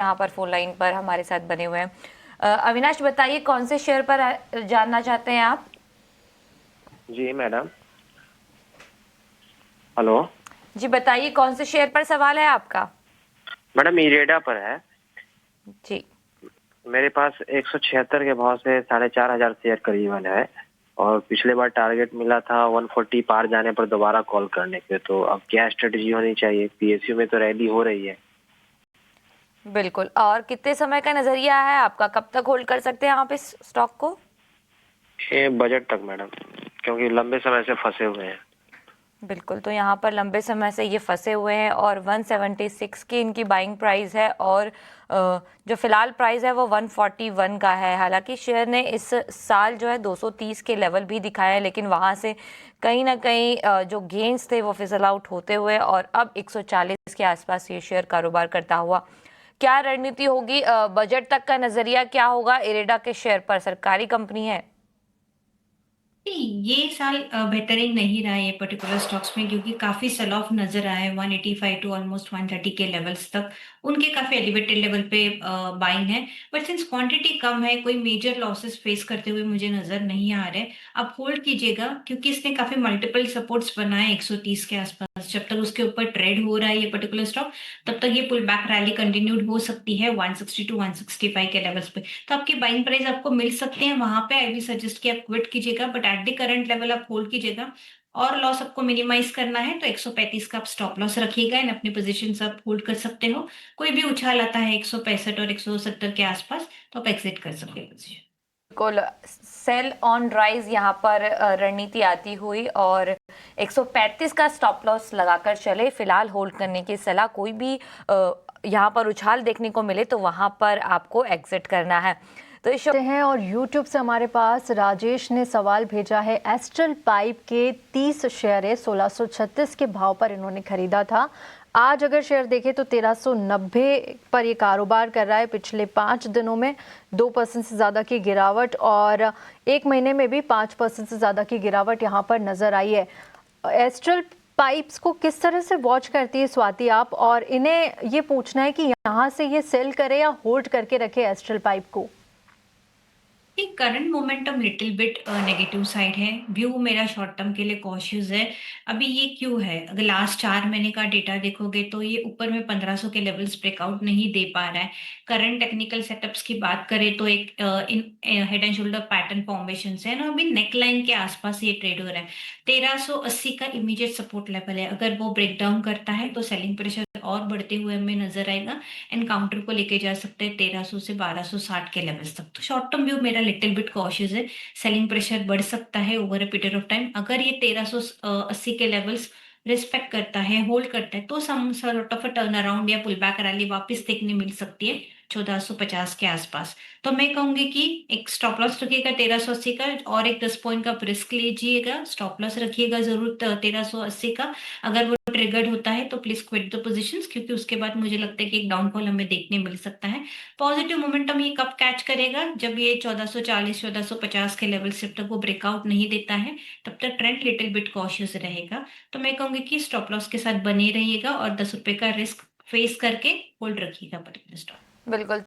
यहाँ पर phone line पर हमारे साथ बने हुए हैं। अविनाश, बताइए कौन से शेयर पर जानना चाहते हैं आप? जी मैडम। हेलो। जी बताइए, कौन से शेयर पर सवाल है आपका? मैडम इरेडा पर है। जी। मेरे पास 176 के भाव से 4,500 शेयर करीबन है। और पिछले बार टारगेट मिला था 140 पार जाने पर दोबारा कॉल करने के। तो अब क्या स्ट्रेटजी होनी चाहिए? पीएसयू में तो रैली हो रही है। बिल्कुल। और कितने समय का नजरिया है आपका? कब तक होल्ड कर सकते हैं आप इस स्टॉक को? ये बजट तक मैडम, क्योंकि लंबे समय से फंसे हुए हैं। बिल्कुल, तो यहाँ पर लंबे समय से ये फंसे हुए हैं और 176 की इनकी बाइंग प्राइस है और जो फिलहाल प्राइस है वो 141 का है। हालांकि शेयर ने इस साल जो है 230 के लेवल भी दिखाए हैं, लेकिन वहाँ से कहीं ना कहीं जो गेन्स थे वो फिजल आउट होते हुए और अब 140 के आसपास ये शेयर कारोबार करता हुआ। क्या रणनीति होगी? बजट तक का नजरिया क्या होगा इरेडा के शेयर पर? सरकारी कंपनी है। नहीं, ये साल बेहतरीन नहीं रहा ये पर्टिकुलर स्टॉक्स में, क्योंकि काफी सेल ऑफ नजर आया है 185 टू ऑलमोस्ट 130 के लेवल्स तक। उनके काफी एलिवेटेड लेवल पे बाइंग है। बट सिंस क्वांटिटी कम है, कोई मेजर लॉसेस फेस करते हुए मुझे नजर नहीं आ रहे। आप होल्ड कीजिएगा, क्योंकि इसने काफी मल्टीपल सपोर्ट्स बनाए 130 के आसपास। जब तक उसके ऊपर ट्रेड हो रहा है ये पर्टिकुलर स्टॉक, तब तक ये पुल बैक रैली कंटिन्यूड हो सकती है 160 टू 165 के लेवल्स पे। तो आपकी बाइंग प्राइस आपको मिल सकते हैं वहां पे। आई भी सजेस्ट कि आप क्विट कीजिएगा, but at the current level आप होल्ड कीजिएगा। और लॉस आपको मिनिमाइज करना है तो 135 का आप स्टॉप लॉस रखिएगा। इन अपनी पोजीशन आप होल्ड कर सकते हो। कोई भी उछाल आता है 165 और 170 के आसपास, तो आप एग्जिट कर सकते हो पोजीशन। बिल्कुल, सेल ऑन राइज यहाँ पर रणनीति आती हुई और 135 का स्टॉप लॉस लगाकर चले। फिलहाल होल्ड करने की सलाह। कोई भी यहाँ पर उछाल देखने को मिले तो वहाँ पर आपको एग्जिट करना है। तो इस हैं और YouTube से हमारे पास राजेश ने सवाल भेजा है। एस्ट्रल पाइप के 30 शेयर है, 1636 के भाव पर इन्होंने खरीदा था। आज अगर शेयर देखें तो 1390 पर ये कारोबार कर रहा है। पिछले 5 दिनों में 2% से ज़्यादा की गिरावट और एक महीने में भी 5% से ज़्यादा की गिरावट यहाँ पर नज़र आई है। एस्ट्रल पाइप्स को किस तरह से वॉच करती है स्वाति आप? और इन्हें ये पूछना है कि यहाँ से ये सेल करे या होल्ड करके रखे एस्ट्रल पाइप को? Current momentum little bit negative side है। व्यू मेरा शॉर्ट टर्म के लिए कॉशियस है। अभी ये क्यों है? अगर लास्ट 4 महीने का डेटा देखोगे तो ये ऊपर में 1500 के लेवल्स ब्रेकआउट नहीं दे पा रहा है। करंट टेक्निकल सेटअप्स की बात करें तो एक in head and shoulder pattern formation है ना, अभी नेकलाइन के आसपास ये ट्रेड हो रहा है। 1380 का इमीडिएट सपोर्ट लेवल है। अगर वो ब्रेक डाउन करता है तो सेलिंग प्रेशर और बढ़ते हुए हमें नजर आएगा। एंड काउंटर को लेके जा सकते हैं 1300 से 1260 के लेवल्स तक। तो शॉर्ट टर्म व्यू मेरा लिटिल बिट कॉशियस है। सेलिंग प्रेशर बढ़ सकता है over a period of time. अगर ये 1380 के लेवल्स रिस्पेक्ट करता है, होल्ड करता है, तो some sort of a turn around या पुल बैक रैली वापस देखने मिल सकती है 1450 के आसपास। तो मैं कहूंगी कि एक स्टॉप लॉस रखिएगा 1380 का, और एक 10 पॉइंट का रिस्क लीजिएगा। स्टॉप लॉस रखिएगा जरूर 1380 का। अगर वो ट्रिगर्ड होता है तो प्लीज क्विट द पोजीशंस, क्योंकि उसके बाद मुझे लगता है कि एक डाउनफॉल हमें देखने मिल सकता है। पॉजिटिव मोमेंटम ये कब कैच करेगा? जब ये 1440 1450 के लेवल से तक वो ब्रेकआउट नहीं देता है, तब तक ट्रेंड लिटिल बिट कॉशियस रहेगा। तो मैं कहूंगी कि स्टॉप लॉस के साथ बने रहिएगा और 10 रुपए का रिस्क फेस करके होल्ड रखिएगा पर्टिकुलर स्टॉक। बिल्कुल।